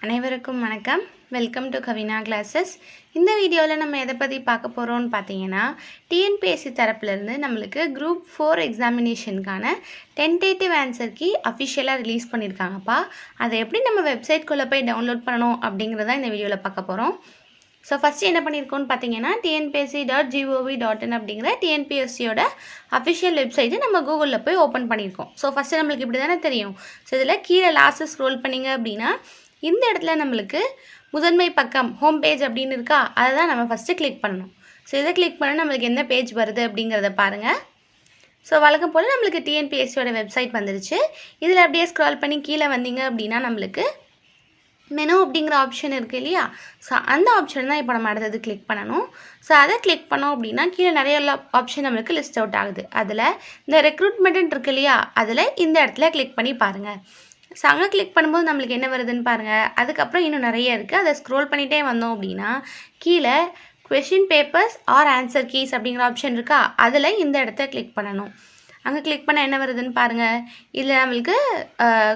அனைவருக்கும் வணக்கம். Welcome to Kavina classes. இந்த வீடியோவில் நம்ம எதை பற்றி பார்க்க போகிறோம்னு பார்த்தீங்கன்னா, டிஎன்பிஎஸ்சி தரப்புலேருந்து நம்மளுக்கு குரூப் 4 எக்ஸாமினேஷனுக்கான டென்டேட்டிவ் ஆன்சர் கீ அஃபிஷியலாக ரிலீஸ் பண்ணியிருக்காங்கப்பா. அதை எப்படி நம்ம வெப்சைட்குள்ளே போய் டவுன்லோட் பண்ணணும் அப்படிங்கிறத இந்த வீடியோவில் பார்க்க போகிறோம். ஸோ ஃபஸ்ட்டு என்ன பண்ணியிருக்கோன்னு பார்த்தீங்கன்னா, tnpsc.gov.in அப்படிங்கிற டிஎன்பிஎஸ்சியோட அஃபிஷியல் வெப்சைட்டு நம்ம கூகுளில் போய் ஓப்பன் பண்ணியிருக்கோம். ஸோ ஃபஸ்ட்டு நம்மளுக்கு இப்படி தானே தெரியும். ஸோ இதில் கீழே லாஸ்ட்டு ஸ்க்ரோல் பண்ணிங்க அப்படின்னா இந்த இடத்துல நம்மளுக்கு முதன்மை பக்கம் ஹோம் பேஜ் அப்படின்னு இருக்கா, அதை தான் நம்ம ஃபஸ்ட்டு கிளிக் பண்ணணும். ஸோ இதை கிளிக் பண்ணால் நம்மளுக்கு என்ன பேஜ் வருது அப்படிங்கிறத பாருங்கள். ஸோ வழக்கம் போல் நம்மளுக்கு டிஎன்பிஎஸ்சியோட வெப்சைட் வந்துருச்சு. இதில் அப்படியே ஸ்க்ரால் பண்ணி கீழே வந்தீங்க அப்படின்னா நம்மளுக்கு மெனு அப்படிங்கிற ஆப்ஷன் இருக்குது இல்லையா, ஸோ அந்த ஆப்ஷன் தான் இப்போ நம்ம அடுத்தது கிளிக் பண்ணணும். ஸோ அதை கிளிக் பண்ணோம் அப்படின்னா கீழே நிறைய ஆப்ஷன் நம்மளுக்கு லிஸ்ட் அவுட் ஆகுது. அதில் இந்த ரெக்ரூட்மெண்ட் இருக்கு இல்லையா, அதில் இந்த இடத்துல கிளிக் பண்ணி பாருங்கள். ஸோ அங்கே கிளிக் பண்ணும்போது நம்மளுக்கு என்ன வருதுன்னு பாருங்கள். அதுக்கப்புறம் இன்னும் நிறைய இருக்குது. அதை ஸ்க்ரோல் பண்ணிகிட்டே வந்தோம் அப்படின்னா கீழே question papers or answer keys அப்படிங்கிற ஆப்ஷன் இருக்கா, அதில் இந்த இடத்த கிளிக் பண்ணணும். அங்கே கிளிக் பண்ண என்ன வருதுன்னு பாருங்கள். இதில் நம்மளுக்கு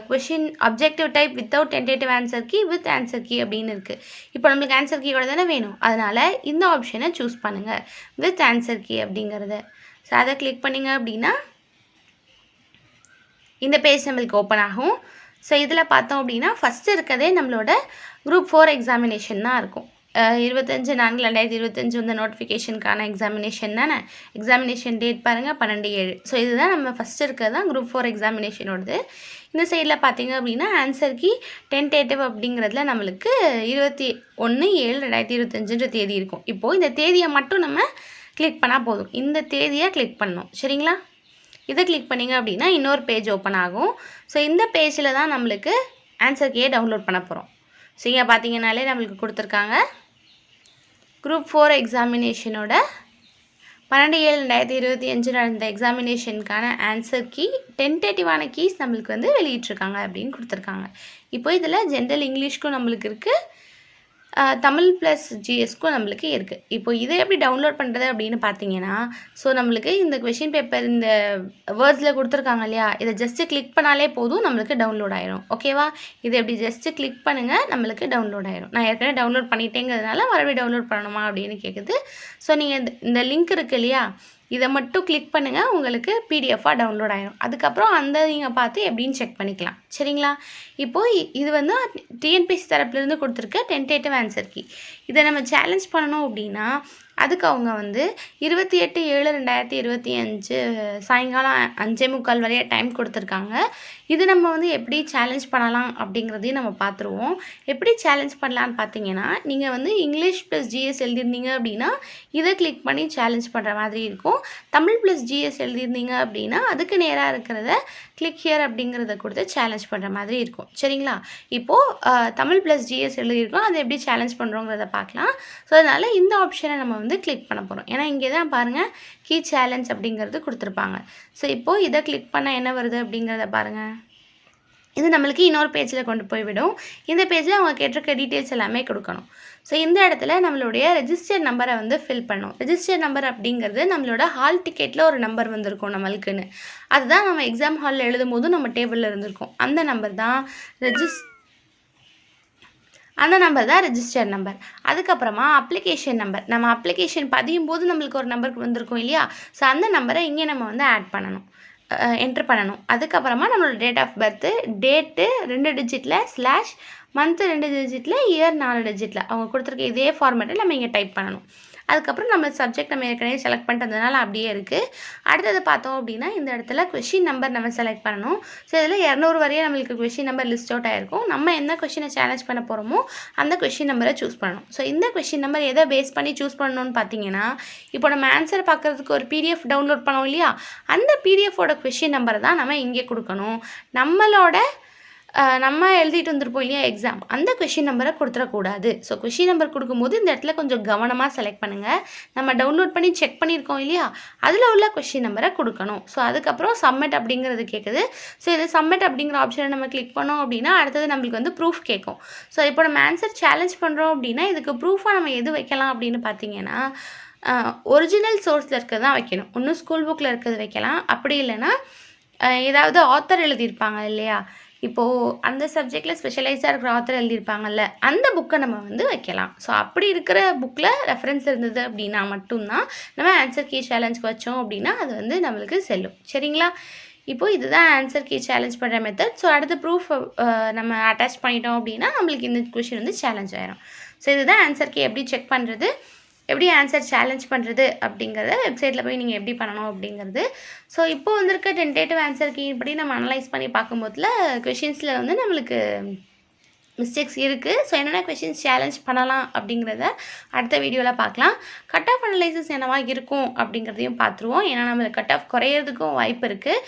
question objective type without tentative answer key with answer key அப்படின்னு இருக்குது. இப்போ நம்மளுக்கு ஆன்சர் கீயோட தானே வேணும், அதனால் இந்த ஆப்ஷனை சூஸ் பண்ணுங்கள், வித் ஆன்சர் கீ அப்படிங்கிறத. ஸோ அதை கிளிக் பண்ணிங்க அப்படின்னா இந்த பேஜ் நம்மளுக்கு ஓப்பன் ஆகும். ஸோ இதில் பார்த்தோம் அப்படின்னா ஃபஸ்ட்டு இருக்கிறதே நம்மளோட குரூப் 4 எக்ஸாமினேஷன் தான் இருக்கும். 25/4/2025 வந்து நோட்டிஃபிகேஷனுக்கான எக்ஸாமினேஷன் தானே. எக்ஸாமினேஷன் டேட் பாருங்கள் 12/7. ஸோ இதுதான் நம்ம ஃபஸ்ட்டு இருக்கிறது தான் குரூப் 4 எக்ஸாமினேஷனோடது. இந்த சைடில் பார்த்தீங்க அப்படின்னா ஆன்சர் கீ டென்டேட்டிவ் அப்படிங்கிறதுல நம்மளுக்கு 21/7/2025 தேதி இருக்கும். இப்போது இந்த தேதியை மட்டும் நம்ம கிளிக் பண்ணால் போதும். இந்த தேதியை கிளிக் பண்ணணும், சரிங்களா. இதை கிளிக் பண்ணிங்க அப்படின்னா இன்னொரு பேஜ் ஓப்பன் ஆகும். ஸோ இந்த பேஜில் தான் நம்மளுக்கு ஆன்சர் கீயை டவுன்லோட் பண்ண போகிறோம். ஸோ இங்கே பார்த்தீங்கன்னாலே நம்மளுக்கு கொடுத்துருக்காங்க குரூப் 4 எக்ஸாமினேஷனோட 12/7/2025 நடந்த எக்ஸாமினேஷனுக்கான ஆன்சர் கீ டென்டேட்டிவான கீஸ் நம்மளுக்கு வந்து வெளியிட்ருக்காங்க அப்படின்னு கொடுத்துருக்காங்க. இப்போ இதில் ஜென்ரல் இங்கிலீஷ்க்கும் நம்மளுக்கு இருக்குது, தமிழ் ப்ளஸ் ஜிஎஸ்க்கும் நம்மளுக்கு இருக்குது. இப்போ இதை எப்படி டவுன்லோட் பண்ணுறது அப்படின்னு பார்த்தீங்கன்னா, ஸோ நம்மளுக்கு இந்த கொஷின் பேப்பர் இந்த வேர்ட்ஸில் கொடுத்துருக்காங்க இல்லையா, இதை ஜஸ்ட்டு கிளிக் பண்ணாலே போதும் நம்மளுக்கு டவுன்லோட் ஆயிரும். ஓகேவா, இதை எப்படி ஜஸ்ட்டு கிளிக் பண்ணுங்கள், நம்மளுக்கு டவுன்லோட் ஆயிரும். நான் ஏற்கனவே டவுன்லோட் பண்ணிட்டேங்கிறதுனால மறுபடியும் டவுன்லோட் பண்ணணுமா அப்படின்னு கேட்குது. ஸோ நீங்கள் இந்த லிங்க் இருக்குது இல்லையா, இதை மட்டும் கிளிக் பண்ணுங்கள், உங்களுக்கு பிடிஎஃபாக டவுன்லோட் ஆகிடும். அதுக்கப்புறம் அந்த நீங்கள் பார்த்து எப்படின்னு செக் பண்ணிக்கலாம், சரிங்களா. இப்போது இது வந்து டிஎன்பிஎஸ்சி தரப்புலேருந்து கொடுத்துருக்க டென்டேட்டிவ் ஆன்சர் கீ. இதை நம்ம சேலஞ்ச் பண்ணணும் அப்படின்னா அதுக்கு அவங்க வந்து 28/7/2025 சாயங்காலம் 5:45 வரைய டைம் கொடுத்துருக்காங்க. இது நம்ம வந்து எப்படி சேலஞ்ச் பண்ணலாம் அப்படிங்கிறதையும் நம்ம பார்த்துருவோம். எப்படி சேலஞ்ச் பண்ணலான்னு பார்த்தீங்கன்னா, நீங்கள் வந்து இங்கிலீஷ் ப்ளஸ் ஜிஎஸ் எழுதியிருந்தீங்க அப்படின்னா இதை கிளிக் பண்ணி சேலஞ்ச் பண்ணுற மாதிரி இருக்கும். தமிழ் ப்ளஸ் ஜிஎஸ் எழுதியிருந்தீங்க அப்படின்னா அதுக்கு நேராக இருக்கிறத கிளிக் ஹியர் அப்படிங்கிறத கொடுத்து சேலஞ்ச் பண்ணுற மாதிரி இருக்கும், சரிங்களா. இப்போது தமிழ் ப்ளஸ் ஜிஎஸ் எழுதியிருக்கோம், அதை எப்படி சேலஞ்ச் பண்ணுறோங்கிறத பார்க்கலாம். ஸோ அதனால் இந்த ஆப்ஷனை நம்ம வந்து கிளிக் பண்ண போகிறோம். ஏன்னா இங்கே தான் பாருங்கள் கீ சேலஞ்ச் அப்படிங்கிறது கொடுத்துருப்பாங்க. ஸோ இப்போது இதை கிளிக் பண்ணால் என்ன வருது அப்படிங்கிறத பாருங்கள். இது நம்மளுக்கு இன்னொரு பேஜில் கொண்டு போய்விடும். இந்த பேஜில் அவங்க கேட்டிருக்க டீட்டெயில்ஸ் எல்லாமே கொடுக்கணும். ஸோ இந்த இடத்துல நம்மளுடைய ரெஜிஸ்டர் நம்பரை வந்து ஃபில் பண்ணணும். ரெஜிஸ்டர் நம்பர் அப்படிங்கிறது நம்மளோட ஹால் டிக்கெட்டில் ஒரு நம்பர் வந்திருக்கும் நம்மளுக்குன்னு. அதுதான் நம்ம எக்ஸாம் ஹாலில் எழுதும் போது நம்ம டேபிளில் இருந்திருக்கும். அந்த நம்பர் தான் ரெஜிஸ்டர் நம்பர். அதுக்கப்புறமா அப்ளிகேஷன் நம்பர், நம்ம அப்ளிகேஷன் பதியும் போது நம்மளுக்கு ஒரு நம்பருக்கு வந்திருக்கும் இல்லையா, ஸோ அந்த நம்பரை இங்கே நம்ம வந்து ஆட் பண்ணணும், என்ட்ரு பண்ணணும். அதுக்கப்புறமா நம்மளோட டேட் ஆஃப் பர்த்து, டேட்டு 2 டிஜிட்டில் ஸ்லாஷ், மந்த்து 2 டிஜிட்டில், இயர் 4 டிஜிட்டில் அவங்க கொடுத்துருக்க இதே ஃபார்மேட்டில் நம்ம இங்கே டைப் பண்ணணும். அதுக்கப்புறம் நம்ம சப்ஜெக்ட் நம்ம ஏற்கனவே செலக்ட் பண்ணிட்டதுனால அப்படியே இருக்குது. அடுத்தது பார்த்தோம் அப்படின்னா இந்த இடத்துல கொஷின் நம்பர் நம்ம செலக்ட் பண்ணணும். ஸோ இதில் 200 வரையே நம்மளுக்கு கொஷின் நம்பர் லிஸ்ட் அவுட் ஆகிருக்கும். நம்ம என்ன கொஷினை சேலஞ்ச் பண்ண போகிறோமோ அந்த கொஷின் நம்பரை சூஸ் பண்ணணும். ஸோ இந்த கொஷின் நம்பர் எதை பேஸ் பண்ணி சூஸ் பண்ணணும்னு பார்த்தீங்கன்னா, இப்போ நம்ம ஆன்சர் பார்க்குறதுக்கு ஒரு பிடிஎஃப் டவுன்லோட் பண்ணோம் இல்லையா, அந்த பிடிஎஃபோட கொஷின் நம்பரை தான் நம்ம இங்கே கொடுக்கணும். நம்ம எழுதிட்டு வந்திருப்போம் இல்லையா எக்ஸாம், அந்த கொஷின் நம்பரை கொடுத்துடக்கூடாது. ஸோ கொஷின் நம்பர் கொடுக்கும்போது இந்த இடத்துல கொஞ்சம் கவனமாக செலக்ட் பண்ணுங்கள். நம்ம டவுன்லோட் பண்ணி செக் பண்ணியிருக்கோம் இல்லையா, அதில் உள்ள கொஷின் நம்பரை கொடுக்கணும். ஸோ அதுக்கப்புறம் சப்மிட் அப்படிங்கிறது கேட்குது. ஸோ இது சப்மிட் அப்படிங்கிற ஆப்ஷனை நம்ம கிளிக் பண்ணோம் அப்படின்னா அடுத்தது நம்மளுக்கு வந்து ப்ரூஃப் கேட்கும். ஸோ இப்போ நம்ம ஆன்சர் சேலஞ்ச் பண்ணுறோம் அப்படின்னா இதுக்கு ப்ரூஃபாக நம்ம எது வைக்கலாம் அப்படின்னு பார்த்தீங்கன்னா, ஒரிஜினல் சோர்ஸில் இருக்கிறது தான் வைக்கணும். ஒன்றும் ஸ்கூல் புக்கில் இருக்கிறது வைக்கலாம், அப்படி இல்லைன்னா ஏதாவது ஆத்தர் எழுதியிருப்பாங்க இல்லையா, இப்போது அந்த சப்ஜெக்டில் ஸ்பெஷலைஸாக இருக்கிற ஆத்தர் எழுதியிருப்பாங்கல்ல, அந்த புக்கை நம்ம வந்து வைக்கலாம். ஸோ அப்படி இருக்கிற புக்கில் ரெஃபரன்ஸ் இருந்தது அப்படின்னா மட்டும்தான் நம்ம ஆன்சர் கீ சேலஞ்சுக்கு வச்சோம் அப்படின்னா அது வந்து நம்மளுக்கு செல்லும். சரிங்களா? இப்போது இதுதான் ஆன்சர் கீ சேலஞ்ச் பண்ணுற மெத்தட். ஸோ அடுத்த ப்ரூஃப் நம்ம அட்டாச் பண்ணிட்டோம் அப்படின்னா நம்மளுக்கு இந்த கொஷின் வந்து சேலஞ்ச் ஆயிரும். ஸோ இதுதான் ஆன்சர் கீ எப்படி செக் பண்ணுறது, எப்படி ஆன்சர் சேலஞ்ச் பண்ணுறது அப்படிங்கிறத வெப்சைட்டில் போய் நீங்கள் எப்படி பண்ணணும் அப்படிங்கிறது. ஸோ இப்போ வந்திருக்க டென்டேட்டிவ் ஆன்சர் கீ இப்படி நம்ம அனலைஸ் பண்ணி பார்க்கும்போதுல கொஷின்ஸில் வந்து நம்மளுக்கு மிஸ்டேக்ஸ் இருக்குது. ஸோ என்னென்ன கொஷின்ஸ் சேலஞ்ச் பண்ணலாம் அப்படிங்கிறத அடுத்த வீடியோவில் பார்க்கலாம். கட் ஆஃப் அனலைசிஸ் என்னவா இருக்கும் அப்படிங்கிறதையும் பார்த்துருவோம். ஏன்னா நம்மளுக்கு கட் ஆஃப் குறையிறதுக்கும் வாய்ப்பு இருக்குது.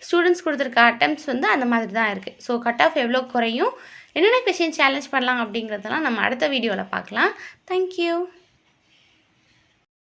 ஸ்டூடெண்ட்ஸ் கொடுத்துருக்க அட்டெம்ப்ட்ஸ் வந்து அந்த மாதிரி தான் இருக்குது. ஸோ கட் ஆஃப் எவ்வளோ குறையும், என்னென்ன கொஷின் சேலஞ்ச் பண்ணலாம் அப்படிங்கிறதெல்லாம் நம்ம அடுத்த வீடியோவில் பார்க்கலாம். தேங்க்யூ.